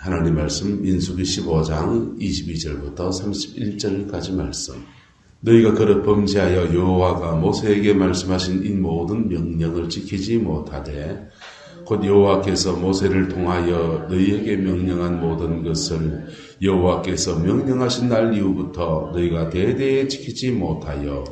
하나님 말씀 민수기 15장 22절부터 31절까지 말씀. 너희가 그릇 범죄하여 여호와가 모세에게 말씀하신 이 모든 명령을 지키지 못하되 곧 여호와께서 모세를 통하여 너희에게 명령한 모든 것을 여호와께서 명령하신 날 이후부터 너희가 대대에 지키지 못하여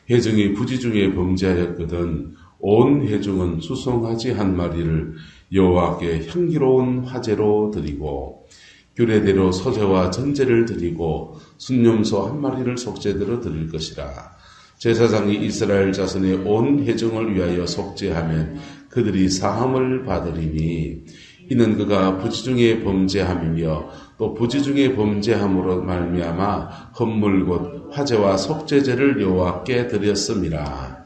회중이 부지 중에 범죄하였거든 온 회중은 수송아지 한 마리를 여호와께 향기로운 화제로 드리고 규례대로 소제와 전제를 드리고 순념소 한 마리를 속죄대로 드릴 것이라. 제사장이 이스라엘 자손의 온 회중을 위하여 속죄하면 그들이 사함을 받으리니 이는 그가 부지 중에 범죄함이며 또 부지 중에 범죄함으로 말미암아 헌물 곧 화제와 속죄제를 여호와께 드렸음이라.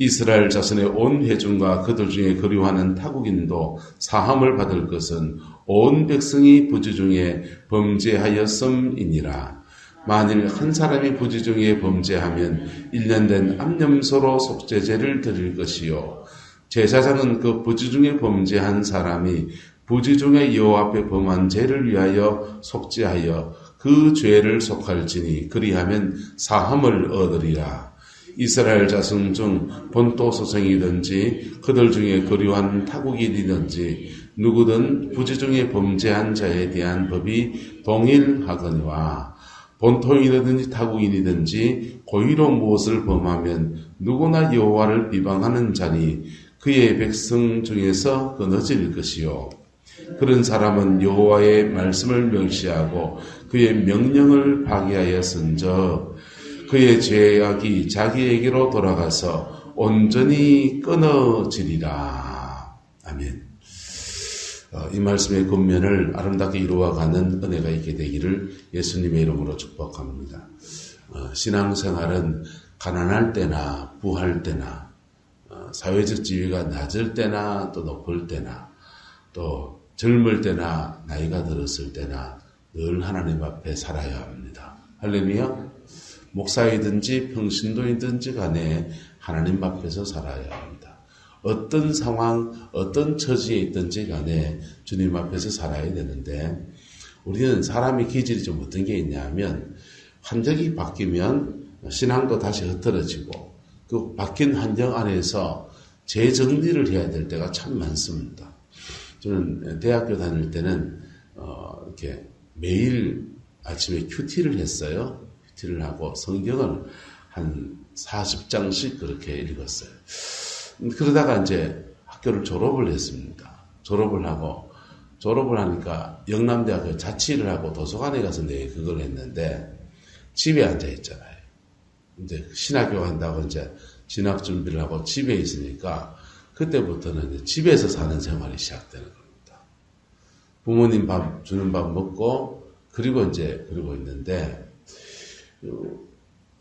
이스라엘 자손의 온 회중과 그들 중에 거류하는 타국인도 사함을 받을 것은 온 백성이 부지 중에 범죄하였음이니라. 만일 한 사람이 부지 중에 범죄하면 1년 된 암염소로 속죄제를 드릴 것이요 제사장은 그 부지 중에 범죄한 사람이 부지 중에 여호와 앞에 범한 죄를 위하여 속죄하여 그 죄를 속할지니 그리하면 사함을 얻으리라. 이스라엘 자손 중 본토 소생이든지 그들 중에 거류한 타국인이든지 누구든 부지 중에 범죄한 자에 대한 법이 동일하거니와 본토인이든지 타국인이든지 고의로 무엇을 범하면 누구나 여호와를 비방하는 자니 그의 백성 중에서 끊어질 것이요 그런 사람은 여호와의 말씀을 멸시하고 그의 명령을 파기하였은즉 그의 죄악이 자기에게로 돌아가서 온전히 끊어지리라. 아멘. 이 말씀의 근면을 아름답게 이루어가는 은혜가 있게 되기를 예수님의 이름으로 축복합니다. 신앙생활은 가난할 때나 부할 때나 사회적 지위가 낮을 때나 또 높을 때나 또 젊을 때나 나이가 들었을 때나 늘 하나님 앞에 살아야 합니다. 할렐루야. 목사이든지 평신도이든지 간에 하나님 앞에서 살아야 합니다. 어떤 상황, 어떤 처지에 있든지 간에 주님 앞에서 살아야 되는데 우리는 사람의 기질이 좀 어떤 게 있냐면 환경이 바뀌면 신앙도 다시 흐트러지고 그 바뀐 환경 안에서 재정리를 해야 될 때가 참 많습니다. 저는 대학교 다닐 때는 이렇게 매일 아침에 큐티를 했어요. 큐티를 하고 성경을 한 40장씩 그렇게 읽었어요. 그러다가 이제 학교를 졸업을 했습니다. 졸업을 하니까 영남대학교 자치를 하고 도서관에 가서 그걸 했는데 집에 앉아 있잖아요. 이제 신학교 간다고 이제 진학 준비를 하고 집에 있으니까 그때부터는 이제 집에서 사는 생활이 시작되는 겁니다. 부모님 밥 주는 밥 먹고 그리고 있는데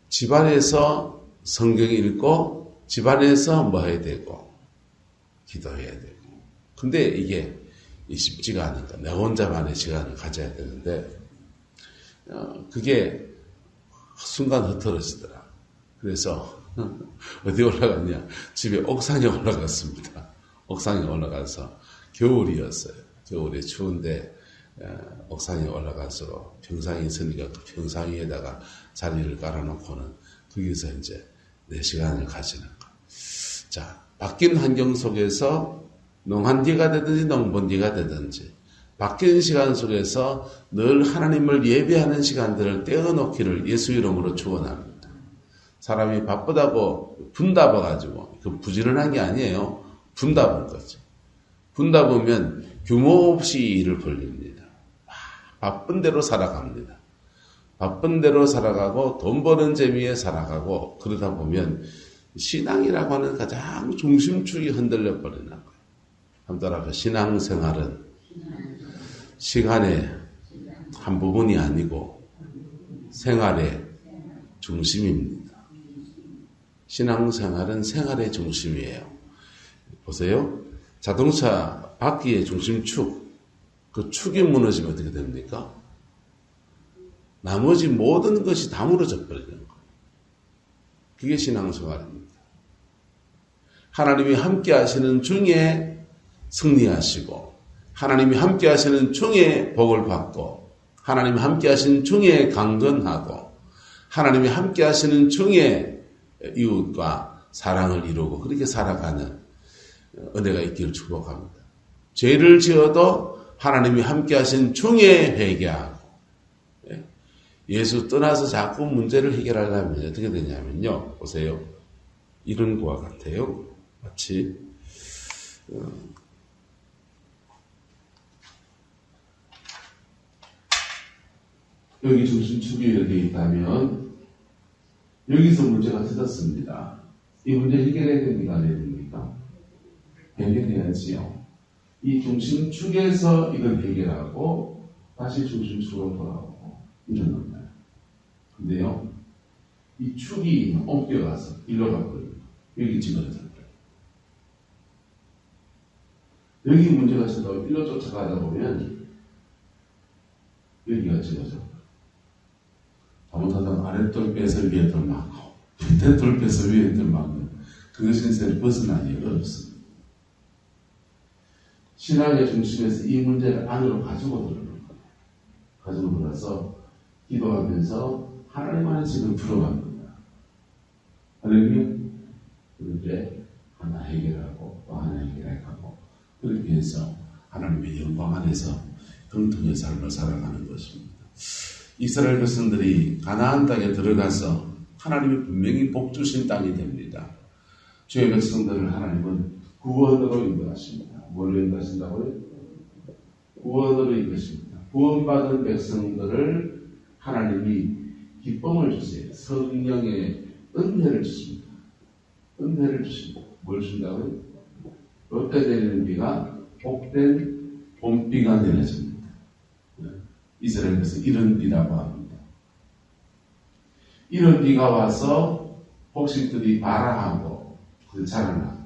집안에서 성경 읽고 집안에서 뭐 해야 되고 기도해야 되고 근데 이게 쉽지가 않으니까 내 혼자만의 시간을 가져야 되는데 그게 순간 흐트러지더라. 그래서 어디 올라갔냐 집에 옥상에 올라갔습니다. 옥상에 올라가서 겨울이었어요. 겨울에 추운데 옥상에 올라가서 평상이 있으니까 그 평상 위에다가 자리를 깔아놓고는 거기서 이제 내 시간을 가지는 거. 자, 바뀐 환경 속에서 농한디가 되든지 농번디가 되든지 바뀐 시간 속에서 늘 하나님을 예배하는 시간들을 떼어놓기를 예수 이름으로 축원합니다. 사람이 바쁘다고 분다봐가지고 그 부지런한 게 아니에요. 분다본 거죠. 분다보면 규모 없이 일을 벌립니다. 바쁜 대로 살아갑니다. 바쁜 대로 살아가고 돈 버는 재미에 살아가고 그러다 보면 신앙이라고 하는 가장 중심축이 흔들려 버리는 거예요. 한번 따라서 신앙생활은 시간의 한 부분이 아니고 생활의 중심입니다. 신앙생활은 생활의 중심이에요. 보세요. 자동차 바퀴의 중심축, 그 축이 무너지면 어떻게 됩니까? 나머지 모든 것이 다 무너져 버리는 거예요. 그게 신앙생활입니다. 하나님이 함께 하시는 중에 승리하시고 하나님이 함께 하시는 중에 복을 받고, 하나님이 함께 하시는 중에 강건하고, 하나님이 함께 하시는 중에 이웃과 사랑을 이루고 그렇게 살아가는 은혜가 있기를 축복합니다. 죄를 지어도 하나님이 함께 하신 중에 회개하고, 예수 떠나서 자꾸 문제를 해결하려면 어떻게 되냐면요. 보세요. 이런 거와 같아요. 마치 여기 중심축이 이렇게 있다면 여기서 문제가 터졌습니다. 이 문제 해결해야 됩니까? 안 해야 됩니까? 해결해야지요. 이 중심축에서 이걸 해결하고 다시 중심축으로 돌아오고 이런 겁니다. 근데요, 이 축이 옮겨가서 일로 가버려요. 여기 집어넣어요. 여기 문제가 있어도 일로 쫓아가다 보면 여기가 집어져요. 잘못하다가 아랫돌 빼서 위에 돌 막고 밑에 돌 빼서 위에 돌 막는 그것에서 벗어나기 어렵습니다. 신앙의 중심에서 이 문제를 안으로 가지고 들어오는 거예요. 가지고 들어서 기도하면서 하나님 안에 지금 풀어갑니다. 할렐루야. 그런데 하나 해결하고 또 하나 해결하고 그렇게 해서 하나님의 영광 안에서 경통의 삶을 살아가는 것입니다. 이스라엘 백성들이 가나안 땅에 들어가서 하나님이 분명히 복 주신 땅이 됩니다. 주의 백성들을 하나님은 구원으로 인도하십니다. 뭘로 인도하신다고요? 구원으로 인도하십니다. 구원받은 백성들을 하나님이 기쁨을 주세요. 성령의 은혜를 주십니다. 은혜를 주십니다. 뭘 준다고요? 롯데 내리는 비가 복된 봄비가 내려집니다. 이스라엘에서 이런 비라고 합니다. 이런 비가 와서 복식들이 발아하고 자라나고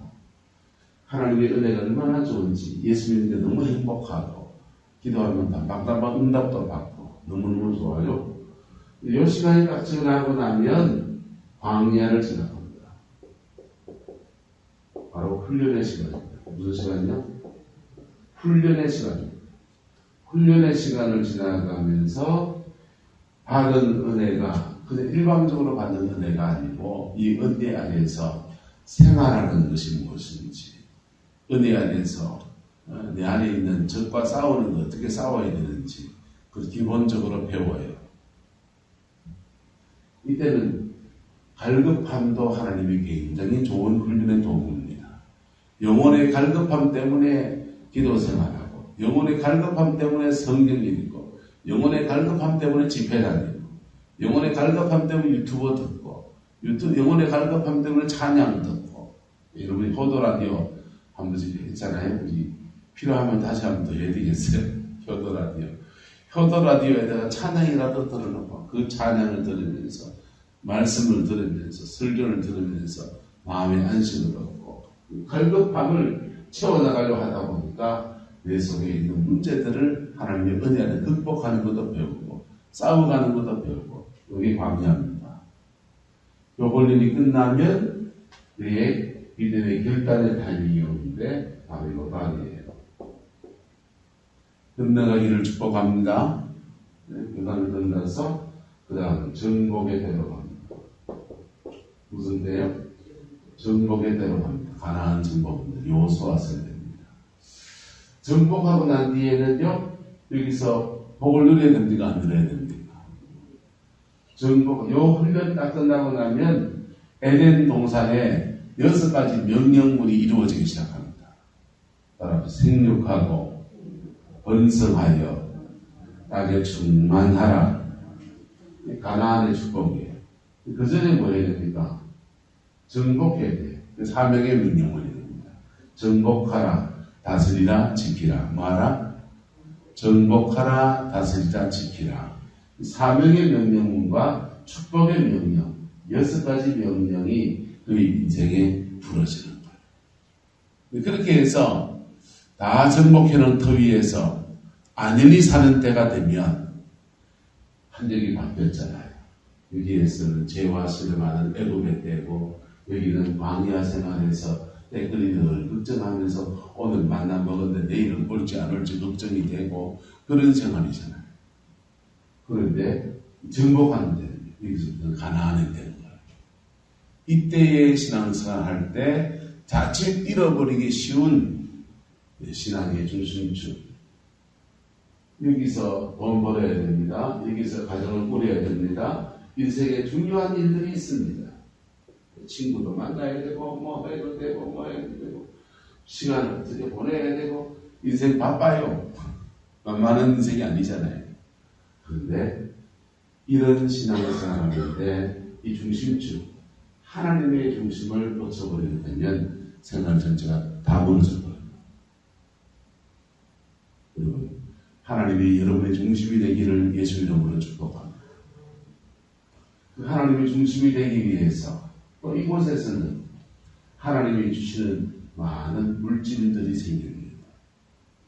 하나님의 은혜가 얼마나 좋은지 예수 믿는 게 너무 행복하고 기도하면 담방담방 응답도 받고 너무너무 좋아요. 이 시간이 딱 지나고 나면 광야를 지나갑니다. 바로 훈련의 시간입니다. 무슨 시간이요? 훈련의 시간입니다. 훈련의 시간을 지나가면서 받은 은혜가 그냥 일방적으로 받는 은혜가 아니고 이 은혜 안에서 생활하는 것이 무엇인지, 은혜 안에서 내 안에 있는 적과 싸우는 것 어떻게 싸워야 되는지 그걸 기본적으로 배워요. 이때는 갈급함도 하나님이 굉장히 좋은 훈련의 도구입니다. 영혼의 갈급함 때문에 기도 생활하고, 영혼의 갈급함 때문에 성경 읽고, 영혼의 갈급함 때문에 집회 다니고, 영혼의 갈급함 때문에 유튜브 듣고, 영혼의 갈급함 때문에 찬양 듣고, 여러분이 효도라디오 한 번씩 했잖아요. 우리 필요하면 다시 한 번 더 해야 되겠어요. 효도라디오. 효도라디오에다가 찬양이라도 들어놓고 그 찬양을 들으면서 말씀을 들으면서 설교를 들으면서 마음의 안식을 얻고 갈급함을 채워나가려고 하다 보니까 내 속에 있는 문제들을 하나님의 은혜 안에 극복하는 것도 배우고 싸워가는 것도 배우고 여기 광야입니다. 요번 일이 끝나면 내 믿음의 결단의 타이밍이 오는데 바로 이 요단이에요. 끝나가기를 축복합니다. 요단을 건너서 그 다음 정복의 대로 갑니다. 무슨 데요? 정복의 대로 갑니다. 가나안 정복입니다. 요수아 세대입니다. 정복하고 난 뒤에는요, 여기서 복을 누려야 됩니까? 안 누려야 됩니까? 정복, 요 훈련 딱 끝나고 나면 에덴 동산에 6가지 명령문이 이루어지기 시작합니다. 따라서 생육하고 번성하여 땅에 충만하라. 가나안의 축복이에요. 그 전에 뭐 해야 됩니까? 정복해야 돼요. 그 사명의 명령문입니다. 정복하라, 다스리라, 지키라. 뭐하라? 정복하라, 다스리라, 지키라. 사명의 명령문과 축복의 명령, 6가지 명령이 그의 인생에 부러지는 거예요. 그렇게 해서 다 정복해놓은 터 위에서 안연히 사는 때가 되면 한적이 바뀌었잖아요. 여기에서는 죄와 실험하는 애굽의 때고 여기는 광야 생활에서 댓글이 늘 걱정하면서 오늘 만나 먹었는데 내일은 올지 안 올지 걱정이 되고 그런 생활이잖아요. 그런데 정복하는 데는 여기서부터 가나안이 되는 거예요. 이때의 신앙생활 할 때 자칫 잃어버리기 쉬운 신앙의 중심축. 여기서 돈 벌어야 됩니다. 여기서 가정을 꾸려야 됩니다. 인생에 중요한 일들이 있습니다. 친구도 만나야 되고 뭐 해도 되고 뭐 해도 되고 시간을 어떻게 보내야 되고 인생 바빠요. 만만한 인생이 아니잖아요. 그런데 이런 신앙생활을 할 때 이 중심축 하나님의 중심을 놓쳐버리게 되면 생활 전체가 다 무너져버려요. 여러분, 하나님이 여러분의 중심이 되기를 예수 이름으로 축복합니다. 그 하나님의 중심이 되기 위해서 또 이곳에서는 하나님이 주시는 많은 물질들이 생깁니다.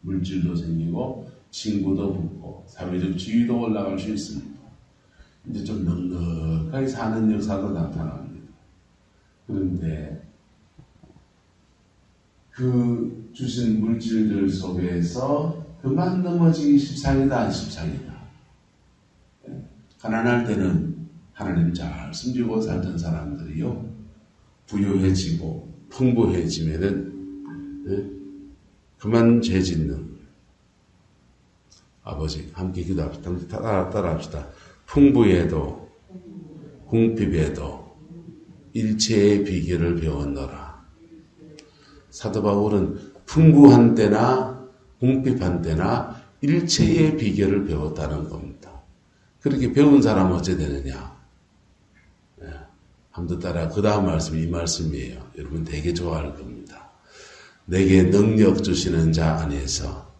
물질도 생기고 친구도 붙고 사회적 지위도 올라갈 수 있습니다. 이제 좀 넉넉하게 사는 역사도 나타납니다. 그런데 그 주신 물질들 속에서 그만 넘어지기 십상이다, 십상이다. 가난할 때는 하나님 잘 숨기고 살던 사람들이요, 부유해지고 풍부해지면은 그만 죄 짓는. 아버지 함께 기도합시다. 따라합시다. 풍부에도 궁핍에도 일체의 비결을 배웠노라. 사도 바울은 풍부한 때나 궁핍한 때나 일체의 비결을 배웠다는 겁니다. 그렇게 배운 사람은 어찌 되느냐? 한번 따라 그 다음 말씀이 이 말씀이에요. 여러분 되게 좋아할 겁니다. 내게 능력 주시는 자 안에서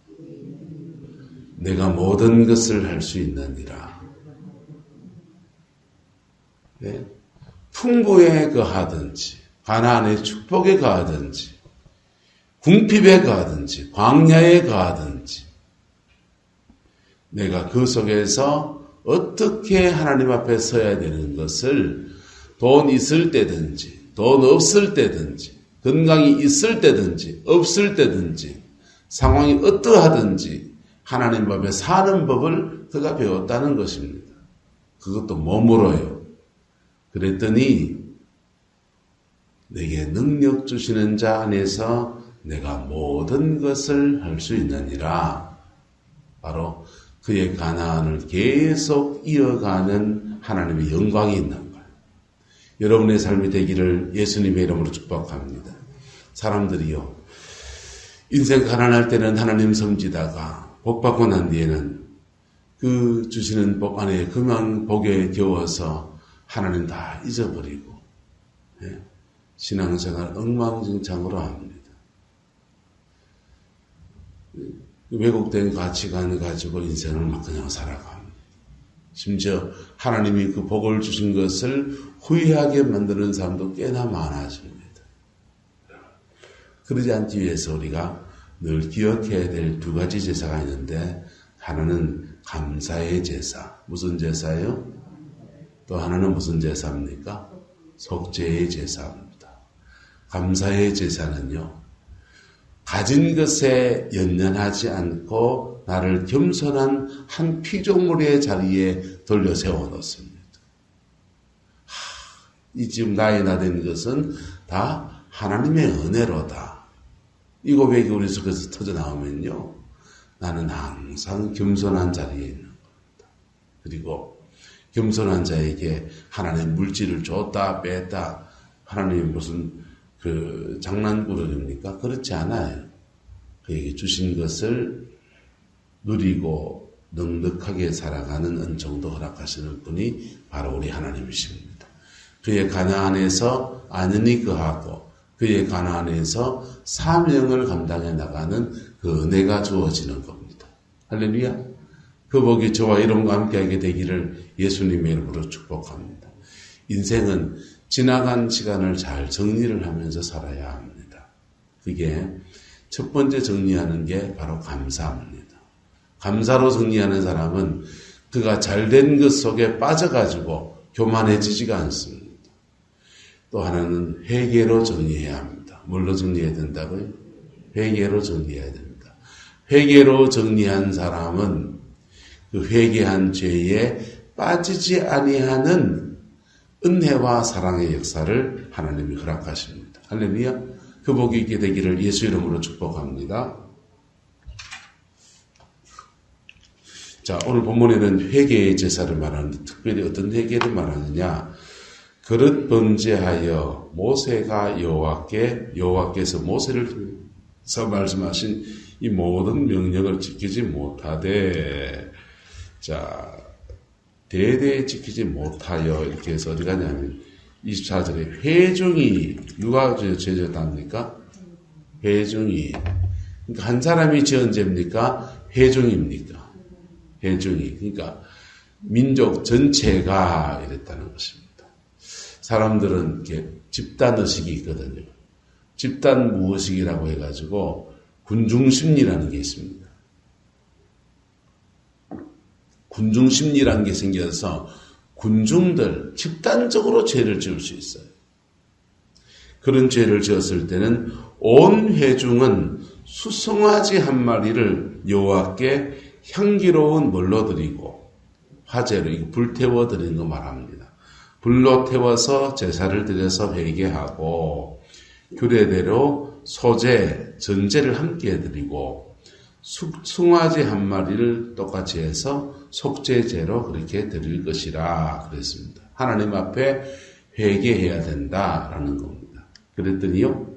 내가 모든 것을 할 수 있느니라. 네? 풍부에 거하든지 가난의 축복에 거하든지 궁핍에 거하든지 광야에 거하든지 내가 그 속에서 어떻게 하나님 앞에 서야 되는 것을 돈 있을 때든지 돈 없을 때든지 건강이 있을 때든지 없을 때든지 상황이 어떠하든지 하나님 앞에 사는 법을 그가 배웠다는 것입니다. 그것도 몸으로요. 그랬더니 내게 능력 주시는 자 안에서 내가 모든 것을 할 수 있느니라. 바로 그의 가나안을 계속 이어가는 하나님의 영광이 있는 거예요. 여러분의 삶이 되기를 예수님의 이름으로 축복합니다. 사람들이요, 인생 가난할 때는 하나님 섬기다가 복 받고 난 뒤에는 그 주시는 복 안에 그만 복에 겨워서 하나님 다 잊어버리고 신앙생활 엉망진창으로 합니다. 왜곡된 가치관을 가지고 인생을 막 그냥 살아갑니다. 심지어 하나님이 그 복을 주신 것을 후회하게 만드는 사람도 꽤나 많아집니다. 그러지 않기 위해서 우리가 늘 기억해야 될 두 가지 제사가 있는데, 하나는 감사의 제사. 무슨 제사요? 또 하나는 무슨 제사입니까? 속죄의 제사입니다. 감사의 제사는요, 가진 것에 연연하지 않고 나를 겸손한 한 피조물의 자리에 돌려 세워놓습니다. 이 지금 나의 나 된 것은 다 하나님의 은혜로다. 이 고백이 우리 속에서 터져나오면요, 나는 항상 겸손한 자리에 있는 겁니다. 그리고 겸손한 자에게 하나님 물질을 줬다 뺐다, 하나님이 무슨 장난꾸러기입니까? 그렇지 않아요. 그에게 주신 것을 누리고 넉넉하게 살아가는 은총도 허락하시는 분이 바로 우리 하나님이십니다. 그의 가나안에서 안연히 거하고 그의 가나안에서 사명을 감당해 나가는 그 은혜가 주어지는 겁니다. 할렐루야. 그 복이 저와 여러분과 함께하게 되기를 예수님의 이름으로 축복합니다. 인생은 지나간 시간을 잘 정리를 하면서 살아야 합니다. 그게 첫 번째 정리하는 게 바로 감사입니다. 감사로 정리하는 사람은 그가 잘된 것 속에 빠져가지고 교만해지지가 않습니다. 또 하나는 회개로 정리해야 합니다. 뭘로 정리해야 된다고요? 회개로 정리해야 됩니다. 회개로 정리한 사람은 그 회개한 죄에 빠지지 아니하는 은혜와 사랑의 역사를 하나님이 허락하십니다. 할렐루야. 그 복이 있게 되기를 예수 이름으로 축복합니다. 자, 오늘 본문에는 회개의 제사를 말하는데 특별히 어떤 회개를 말하느냐? 그릇 범죄하여 모세가 여호와께서 모세를 말씀하신 이 모든 명령을 지키지 못하되, 자, 대대 지키지 못하여 이렇게 해서 어디 가냐면 24절에 회중이 누가 죄졌답니까? 회중이. 그러니까 한 사람이 지은 죄입니까? 회중입니까? 회중이. 그러니까 민족 전체가 이랬다는 것입니다. 사람들은 이렇게 집단의식이 있거든요. 집단 무의식이라고 해가지고 군중심리라는 게 있습니다. 군중심리라는 게 생겨서 군중들 집단적으로 죄를 지을 수 있어요. 그런 죄를 지었을 때는 온 회중은 수송아지 한 마리를 여호와께 향기로운 뭘로 드리고 화제로 이거 불태워 드리는 거 말합니다. 불로 태워서 제사를 드려서 회개하고 규례대로 소제, 전제를 함께 드리고 숭아지 한 마리를 똑같이 해서 속죄제로 그렇게 드릴 것이라 그랬습니다. 하나님 앞에 회개해야 된다라는 겁니다. 그랬더니요,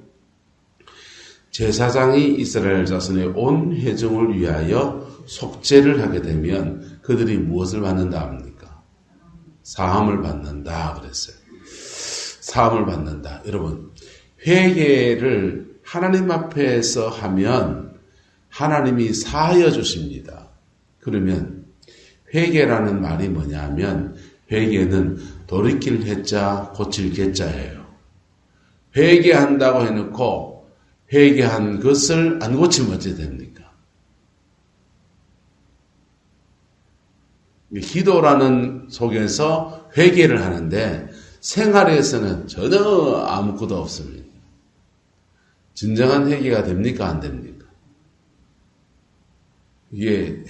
제사장이 이스라엘 자손의 온 회중을 위하여 속죄를 하게 되면 그들이 무엇을 받는다 합니까? 사함을 받는다 그랬어요. 사함을 받는다. 여러분, 회개를 하나님 앞에서 하면 하나님이 사하여 주십니다. 그러면 회개라는 말이 뭐냐면 회개는 돌이킬 해자 고칠 개자예요. 회개한다고 해놓고 회개한 것을 안 고치면 어찌 됩니까? 기도라는 속에서 회개를 하는데 생활에서는 전혀 아무것도 없습니다. 진정한 회개가 됩니까? 안 됩니까? 이게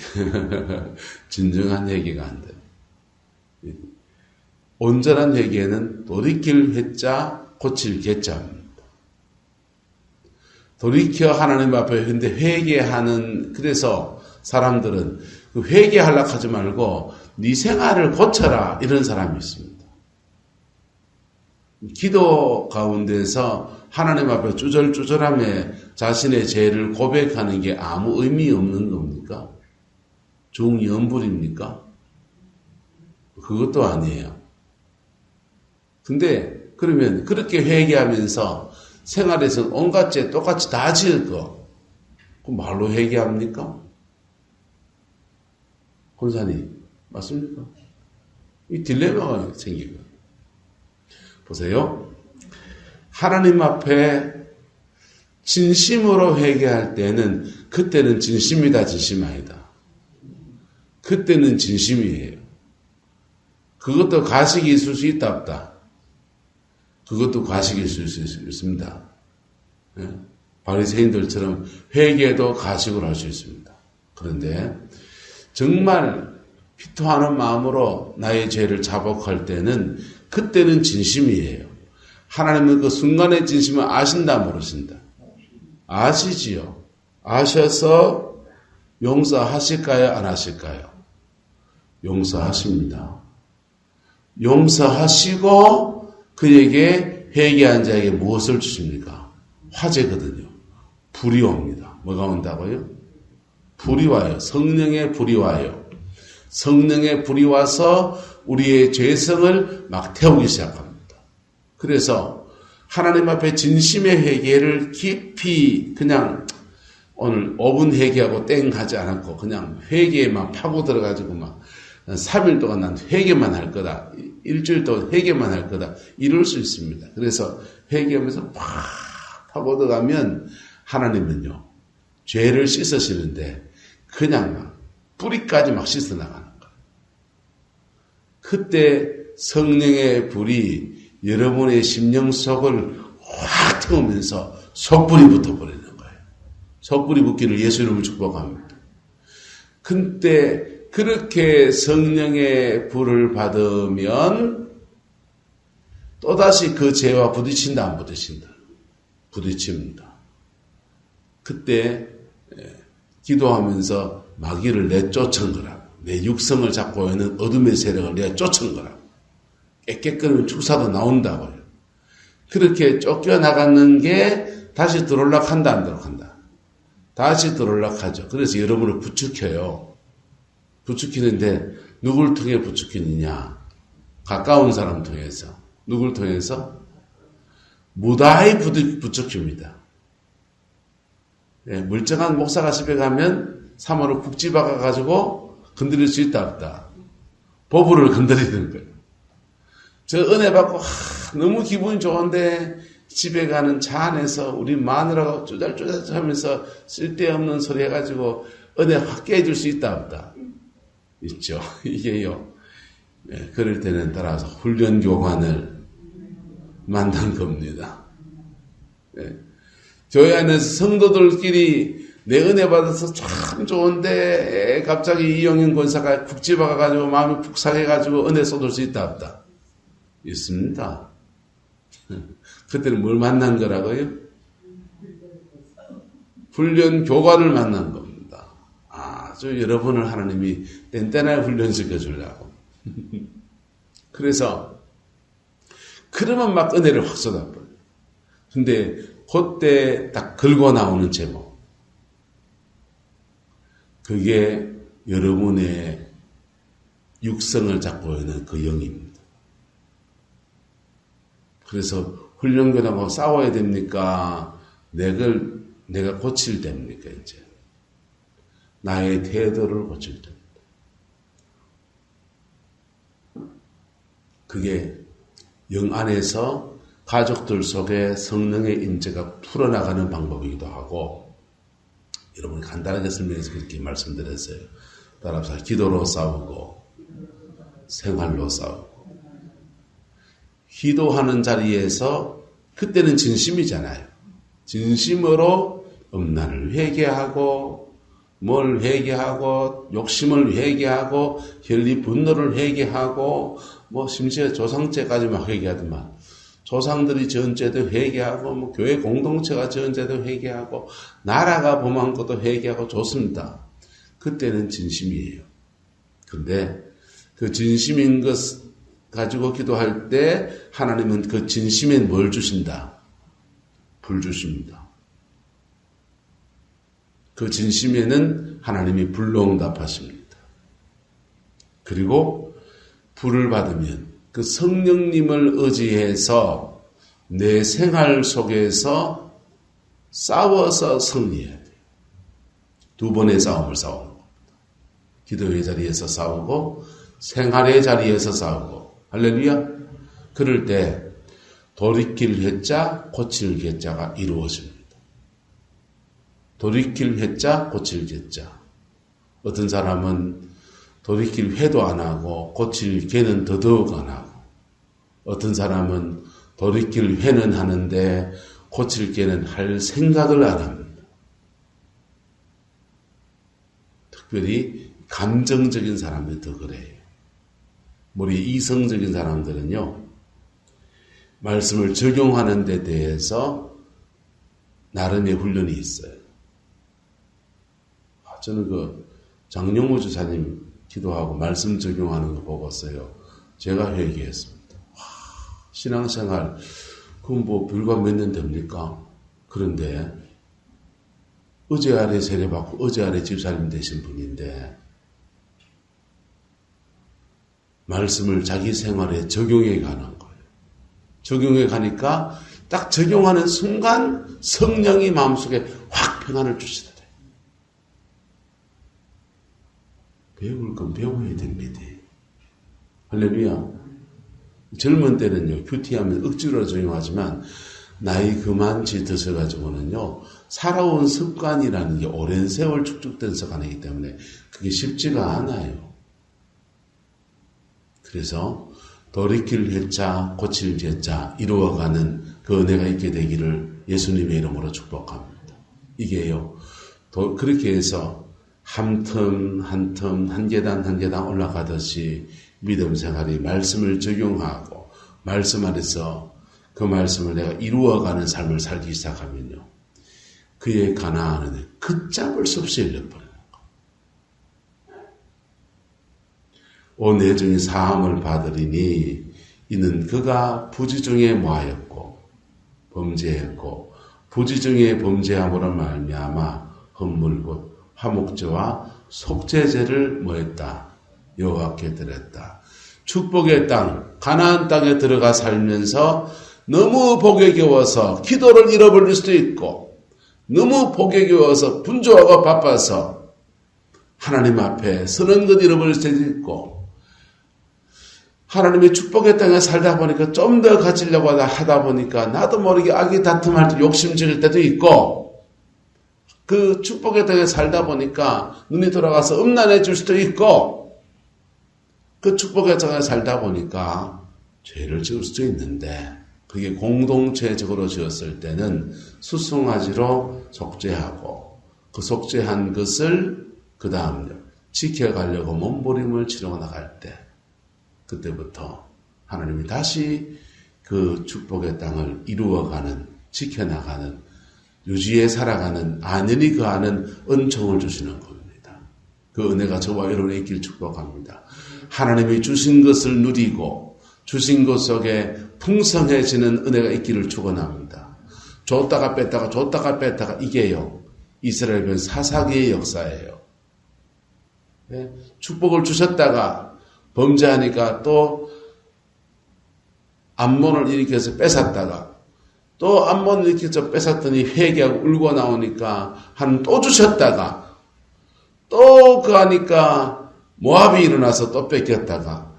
진정한 회개가 안 돼요. 온전한 회개는 돌이킬 해자 고칠 개자입니다. 돌이켜 하나님 앞에 근데 회개하는, 그래서 사람들은 그 회개하려고 하지 말고 네 생활을 고쳐라 이런 사람이 있습니다. 기도 가운데서 하나님 앞에 쭈절쭈절하며 자신의 죄를 고백하는 게 아무 의미 없는 겁니까? 중연불입니까? 그것도 아니에요. 근데 그러면 그렇게 회개하면서 생활에서 온갖 죄 똑같이 다 지을 거, 그럼 말로 회개합니까? 권사님, 맞습니까? 이 딜레마가 생기고. 보세요. 하나님 앞에 진심으로 회개할 때는 그때는 진심이다, 진심 아니다. 그때는 진심이에요. 그것도 가식이 있을 수 있다, 없다. 그것도 가식이 있을 수 있습니다. 바리새인들처럼 회개도 가식으로 할 수 있습니다. 그런데 정말 피토하는 마음으로 나의 죄를 자복할 때는 그때는 진심이에요. 하나님은 그 순간의 진심을 아신다, 모르신다? 아시지요. 아셔서 용서하실까요, 안 하실까요? 용서하십니다. 용서하시고 그에게 회개한 자에게 무엇을 주십니까? 화제거든요. 불이 옵니다. 뭐가 온다고요? 불이 와요. 성령의 불이 와요. 성령의 불이 와서 우리의 죄성을 막 태우기 시작합니다. 그래서 하나님 앞에 진심의 회개를 깊이 그냥 오늘 5분 회개하고 땡 하지 않았고 그냥 회개에만 파고 들어가지고 막 3일 동안 난 회개만 할 거다. 일주일 동안 회개만 할 거다. 이럴 수 있습니다. 그래서 회개하면서 팍 파고 들어가면 하나님은요, 죄를 씻으시는데 그냥 막 뿌리까지 막 씻어 나가는 거예요. 그때 성령의 불이 여러분의 심령 속을 확 태우면서 속불이 붙어버리는 거예요. 속불이 붙기를 예수 이름으로 축복합니다. 근데 그렇게 성령의 불을 받으면 또다시 그 죄와 부딪힌다, 안 부딪힌다? 부딪힙니다. 그때 기도하면서 마귀를 내쫓은 거라고. 내 육성을 잡고 있는 어둠의 세력을 내쫓은 거라고. 깨끗거리면 축사도 나온다고요. 그렇게 쫓겨나가는 게 다시 들어올라 한다, 안 들어간다? 다시 들어올라 하죠. 그래서 여러분을 부추겨요. 부추기는데 누굴 통해 부추기느냐? 가까운 사람 통해서. 누굴 통해서? 무다히 부추깁니다. 예, 멀쩡한 목사가 집에 가면 3호로 국 집어가가지고 건드릴 수 있다 없다. 보부를 건드리는 거예요. 저 은혜 받고 너무 기분이 좋은데 집에 가는 차 안에서 우리 마누라가 쪼잘쪼잘 하면서 쓸데없는 소리 해가지고 은혜 확 깨질 수 있다 없다. 있죠. 이게요. 예, 그럴 때는 따라서 훈련 교관을 만난 겁니다. 예. 교회 안에서 성도들끼리 내 은혜 받아서 참 좋은데 갑자기 이영인 권사가 국 집어가가지고 마음이 푹 상해가지고 은혜 쏟을 수 있다 없다. 있습니다. 그때는 뭘 만난 거라고요? 훈련 교관을 만난 겁니다. 아주 여러분을 하나님이 뗀뗀하게 훈련시켜 주려고. 그래서 그러면 막 은혜를 확 쏟아버려요. 근데 그때 딱 걸고 나오는 제목. 그게 여러분의 육성을 잡고 있는 그 영입니다. 그래서 훈련교단하고 싸워야 됩니까? 내가 고칠 됩니까? 이제 나의 태도를 고칠 됩니다. 그게 영 안에서 가족들 속에 성령의 임재가 풀어나가는 방법이기도 하고, 여러분이 간단하게 설명해서 그렇게 말씀드렸어요. 따라서 기도로 싸우고 생활로 싸우고. 기도하는 자리에서 그때는 진심이잖아요. 진심으로 음란을 회개하고 뭘 회개하고 욕심을 회개하고 혈리 분노를 회개하고 뭐 심지어 조상죄까지 막 회개하더만 조상들이 지은 죄도 회개하고 뭐 교회 공동체가 지은 죄도 회개하고 나라가 범한 것도 회개하고 좋습니다. 그때는 진심이에요. 근데 그 진심인 것 가지고 기도할 때 하나님은 그 진심에 뭘 주신다? 불 주십니다. 그 진심에는 하나님이 불로 응답하십니다. 그리고 불을 받으면 그 성령님을 의지해서 내 생활 속에서 싸워서 승리해야 돼요. 두 번의 싸움을 싸우는 겁니다. 기도의 자리에서 싸우고 생활의 자리에서 싸우고. 할렐루야. 그럴 때 돌이킬 회자 고칠 개자가 이루어집니다. 돌이킬 회자 고칠 개자. 어떤 사람은 돌이킬 회도 안 하고 고칠 개는 더더욱 안 하고, 어떤 사람은 돌이킬 회는 하는데 고칠 개는 할 생각을 안 합니다. 특별히 감정적인 사람들이 더 그래요. 우리 이성적인 사람들은요, 말씀을 적용하는 데 대해서 나름의 훈련이 있어요. 저는 그 장용우 주사님 기도하고 말씀 적용하는 거 보고서요, 제가 회개했습니다. 신앙생활, 그건 뭐 불과 몇 년 됩니까? 그런데 어제 아래 세례받고 어제 아래 집사님 되신 분인데 말씀을 자기 생활에 적용해 가는 거예요. 적용해 가니까 딱 적용하는 순간 성령이 마음속에 확 평안을 주시더래요. 배울 건 배워야 됩니다. 할렐루야. 젊은 때는요, 큐티하면 억지로 적용하지만 나이 그만치 드셔가지고는요, 살아온 습관이라는 게 오랜 세월 축적된 습관이기 때문에 그게 쉽지가 않아요. 그래서 돌이킬 회자 고칠 죄자 이루어가는 그 은혜가 있게 되기를 예수님의 이름으로 축복합니다. 이게요. 그렇게 해서 한 텀 한 텀 한 계단 한 계단 올라가듯이 믿음 생활이 말씀을 적용하고 말씀 안에서 그 말씀을 내가 이루어가는 삶을 살기 시작하면요. 그의 가나안은 걷잡을 수 없이 열려버리는 거예요. 온 내중이 사함을 받으리니 이는 그가 부지중에 모하였고 범죄했고 부지중에 범죄함으로 말미암아 헌물곧 화목제와 속죄제를 뭐했다? 여호와께 드렸다. 축복의 땅, 가나안 땅에 들어가 살면서 너무 복에 겨워서 기도를 잃어버릴 수도 있고 너무 복에 겨워서 분주하고 바빠서 하나님 앞에 서는 것 잃어버릴 수도 있고 하나님의 축복의 땅에 살다 보니까 좀 더 가지려고 하다 보니까 나도 모르게 악이 다툼할 때 욕심질 때도 있고 그 축복의 땅에 살다 보니까 눈이 돌아가서 음란해질 수도 있고 그 축복의 땅에 살다 보니까 죄를 지을 수도 있는데 그게 공동체적으로 지었을 때는 수송아지로 속죄하고 그 속죄한 것을 그 다음 지켜가려고 몸부림을 치러 나갈 때 그때부터 하나님이 다시 그 축복의 땅을 이루어가는 지켜나가는 유지해 살아가는 안연히 그 안은 은총을 주시는 겁니다. 그 은혜가 저와 여러분의 있기를 축복합니다. 하나님이 주신 것을 누리고 주신 것 속에 풍성해지는 은혜가 있기를 축원합니다. 줬다가 뺐다가 줬다가 뺐다가 이게요. 이스라엘 별 사사기의 역사예요. 네? 축복을 주셨다가 범죄하니까 또 암몬을 일으켜서 뺏었다가 또 암몬을 일으켜서 뺏었더니 회개하고 울고 나오니까 또 주셨다가 또 그 하니까 모압이 일어나서 또 뺏겼다가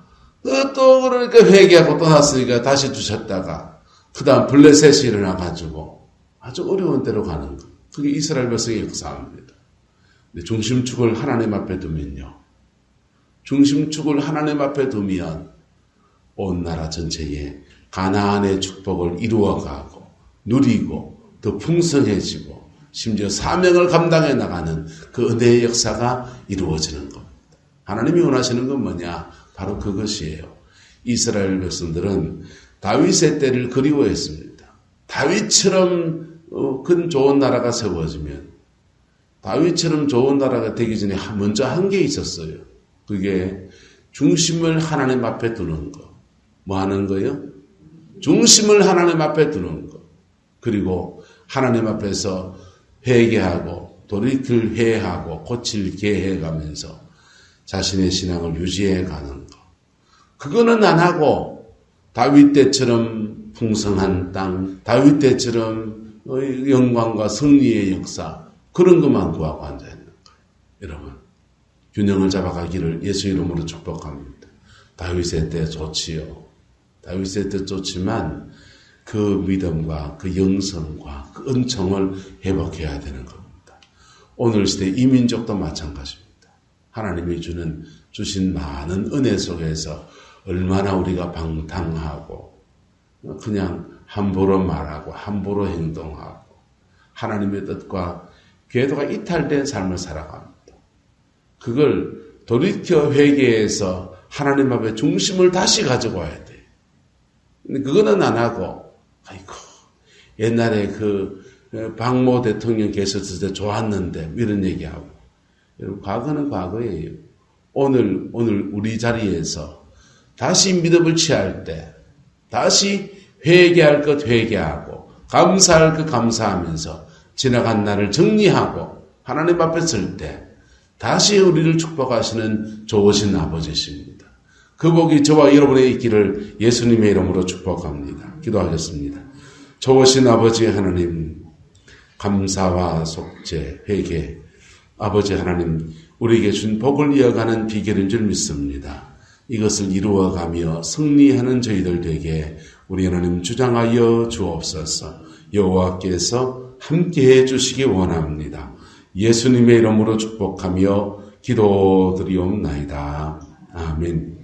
또 그러니까 회개하고 떠났으니까 다시 주셨다가 그 다음 블레셋이 일어나가지고 아주 어려운 데로 가는 것. 그게 이스라엘 백성의 역사입니다. 근데 중심축을 하나님 앞에 두면요. 중심축을 하나님 앞에 두면 온 나라 전체에 가나안의 축복을 이루어가고 누리고 더 풍성해지고 심지어 사명을 감당해 나가는 그 은혜의 역사가 이루어지는 겁니다. 하나님이 원하시는 건 뭐냐? 바로 그것이에요. 이스라엘 백성들은 다윗의 때를 그리워했습니다. 다윗처럼 큰 좋은 나라가 세워지면 다윗처럼 좋은 나라가 되기 전에 먼저 한 게 있었어요. 그게 중심을 하나님 앞에 두는 거. 뭐 하는 거요? 중심을 하나님 앞에 두는 거. 그리고 하나님 앞에서 회개하고 돌이킬 회하고 고칠 계해가면서 자신의 신앙을 유지해 가는 거. 그거는 안 하고 다윗 때처럼 풍성한 땅, 다윗 때처럼 영광과 승리의 역사 그런 것만 구하고 앉아있는 거예요. 여러분 균형을 잡아가기를 예수 이름으로 축복합니다. 다윗의 때 좋지요. 다윗의 때 좋지만 그 믿음과 그 영성과 그 은총을 회복해야 되는 겁니다. 오늘 시대 이민족도 마찬가지입니다. 하나님이 주신 많은 은혜 속에서 얼마나 우리가 방탕하고 그냥 함부로 말하고 함부로 행동하고 하나님의 뜻과 궤도가 이탈된 삶을 살아갑니다. 그걸 돌이켜 회개해서 하나님 앞에 중심을 다시 가져와야 돼. 근데 그거는 안 하고 아이고 옛날에 그 박모 대통령 계셨을 때 좋았는데 이런 얘기하고 여러분 과거는 과거예요. 오늘 우리 자리에서 다시 믿음을 취할 때 다시 회개할 것 회개하고 감사할 것 감사하면서 지나간 날을 정리하고 하나님 앞에 설 때 다시 우리를 축복하시는 좋으신 아버지십니다. 그 복이 저와 여러분의 있기를 예수님의 이름으로 축복합니다. 기도하겠습니다. 좋으신 아버지 하나님 감사와 속죄 회개 아버지 하나님 우리에게 준 복을 이어가는 비결인 줄 믿습니다. 이것을 이루어가며 승리하는 저희들 되게 우리 하나님 주장하여 주옵소서. 여호와께서 함께해 주시기 원합니다. 예수님의 이름으로 축복하며 기도드리옵나이다. 아멘.